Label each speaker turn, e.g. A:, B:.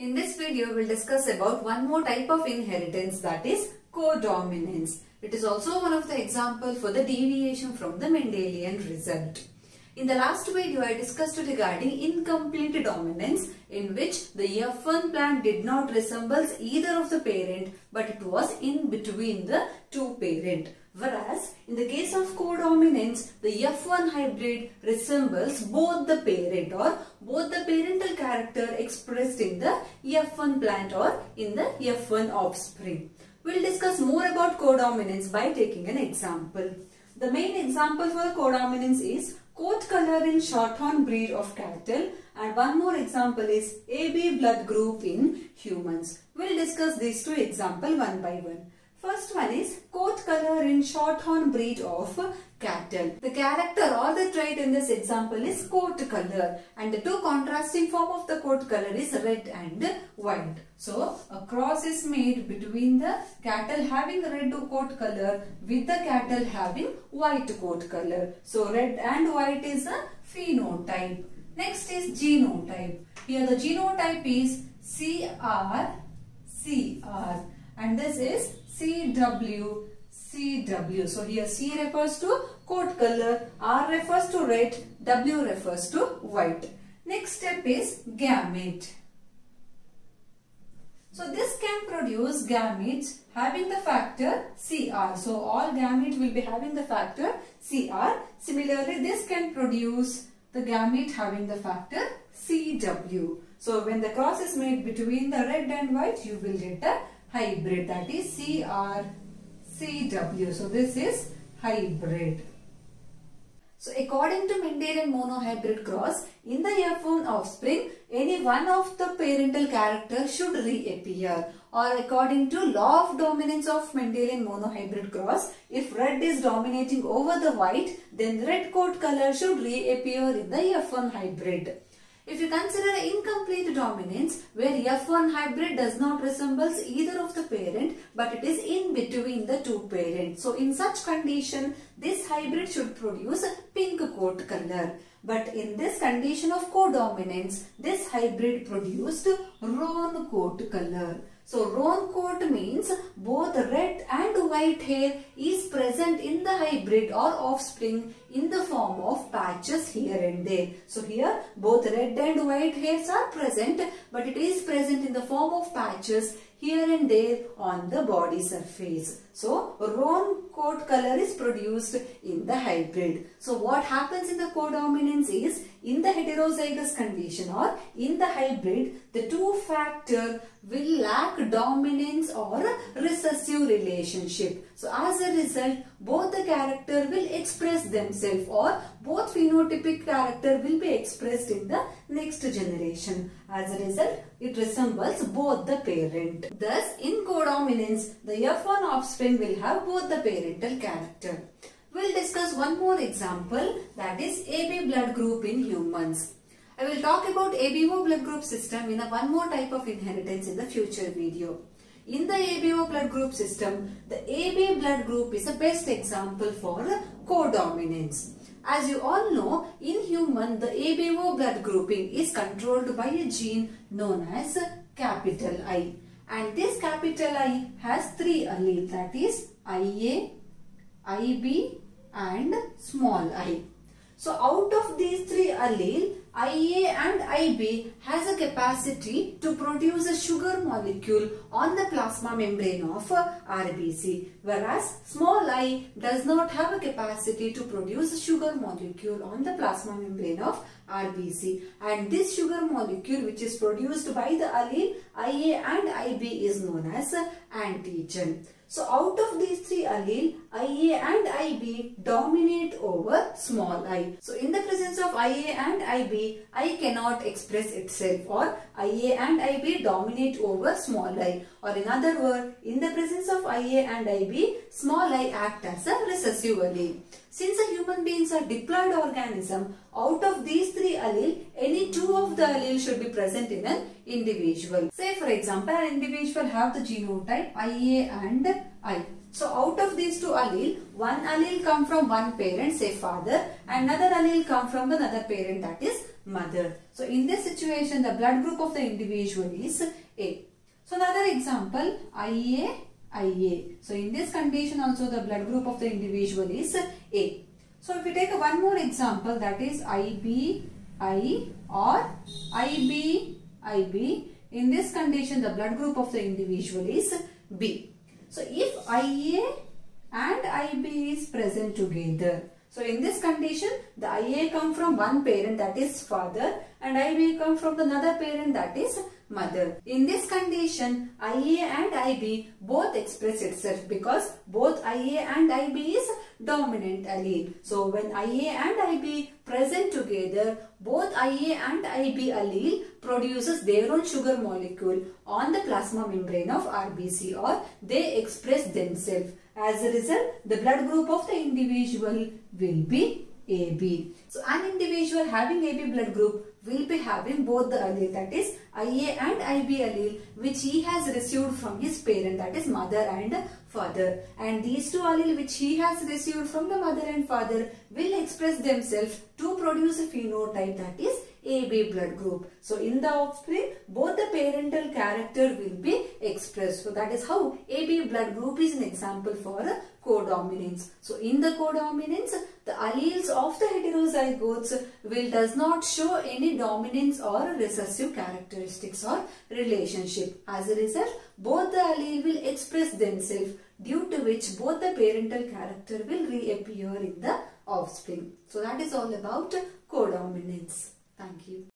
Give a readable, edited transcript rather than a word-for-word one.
A: In this video, we'll discuss about one more type of inheritance, that is codominance. It is also one of the examples for the deviation from the Mendelian result. In the last video, I discussed regarding incomplete dominance, in which the F1 plant did not resemble either of the parent, but it was in between the two parent. Whereas, in the case of codominance, the F1 hybrid resembles both the parent or both the parental character expressed in the F1 plant or in the F1 offspring. We'll discuss more about codominance by taking an example. The main example for codominance is coat color in shorthorn breed of cattle, and one more example is AB blood group in humans. We'll discuss these two examples one by one. First one is coat color in shorthorn breed of cattle. The character or the trait in this example is coat color, and the two contrasting form of the coat color is red and white. So a cross is made between the cattle having red coat color with the cattle having white coat color. So red and white is a phenotype. Next is genotype. Here the genotype is CR, and this is CW. So here C refers to coat color, R refers to red, W refers to white. Next step is gamete. So this can produce gametes having the factor CR. So all gametes will be having the factor CR. Similarly, this can produce the gamete having the factor CW. So when the cross is made between the red and white, you will get a hybrid, that is CR-CW. So this is hybrid. So according to Mendelian monohybrid cross, in the F1 offspring, any one of the parental characters should reappear. Or according to law of dominance of Mendelian monohybrid cross, if red is dominating over the white, then red coat color should reappear in the F1 hybrid. If you consider incomplete dominance, where F1 hybrid does not resemble either of the parent, but it is in between the two parents. So in such condition, this hybrid should produce a pink coat color. But in this condition of codominance, this hybrid produced roan coat color. So roan coat means both red and white hair is present in the hybrid or offspring in the form of patches here and there. So here both red and white hairs are present, but it is present in the form of patches here and there on the body surface. So roan coat color is produced in the hybrid. So what happens in the codominance is, in the heterozygous condition or in the hybrid, the two factor will lack dominance or recessive relationship. So as a result, both the character will express themselves, or both phenotypic character will be expressed in the next generation. As a result, it resembles both the parent. Thus, in codominance, the F1 offspring will have both the parental character. We'll discuss one more example, that is AB blood group in humans. I will talk about ABO blood group system in one more type of inheritance in the future video. In the ABO blood group system, the AB blood group is the best example for codominance. As you all know, in human, the ABO blood grouping is controlled by a gene known as capital I. And this capital I has three alleles, that is IA, IB and small I. So out of these three alleles, IA and IB has a capacity to produce a sugar molecule on the plasma membrane of RBC, whereas small I does not have a capacity to produce a sugar molecule on the plasma membrane of RBC. And this sugar molecule, which is produced by the allele IA and IB, is known as antigen. So out of these three alleles, IA and IB dominate over small I. So in the presence of IA and IB, I cannot express itself, or IA and IB dominate over small I. Or in other words, in the presence of IA and IB, small I act as a recessive allele. Since the human beings are diploid organism, out of these three alleles, any two of the alleles should be present in an individual. Say for example, an individual have the genotype IA and I. So out of these two allele, one allele come from one parent, say father, and another allele come from another parent, that is mother. So in this situation, the blood group of the individual is A. So another example, IA, IA. So in this condition also the blood group of the individual is A. So if we take one more example, that is IB, I or IB, IB. In this condition, the blood group of the individual is B. So if IA and IB is present together, so in this condition, the IA come from one parent, that is father, and IB come from another parent, that is mother. In this condition, IA and IB both express itself because both IA and IB is dominant allele. So when IA and IB present together, both IA and IB allele produces their own sugar molecule on the plasma membrane of RBC, or they express themselves. As a result, the blood group of the individual will be AB. So an individual having AB blood group will be having both the allele, that is IA and IB allele, which he has received from his parent, that is mother and father. And these two allele which he has received from the mother and father will express themselves to produce a phenotype, that is AB blood group. So in the offspring, both the parental character will be expressed. So that is how AB blood group is an example for a codominance. So in the codominance, the alleles of the heterozygotes does not show any dominance or recessive characteristics or relationship. As a result, both the allele will express themselves, due to which both the parental character will reappear in the offspring. So that is all about codominance. Thank you.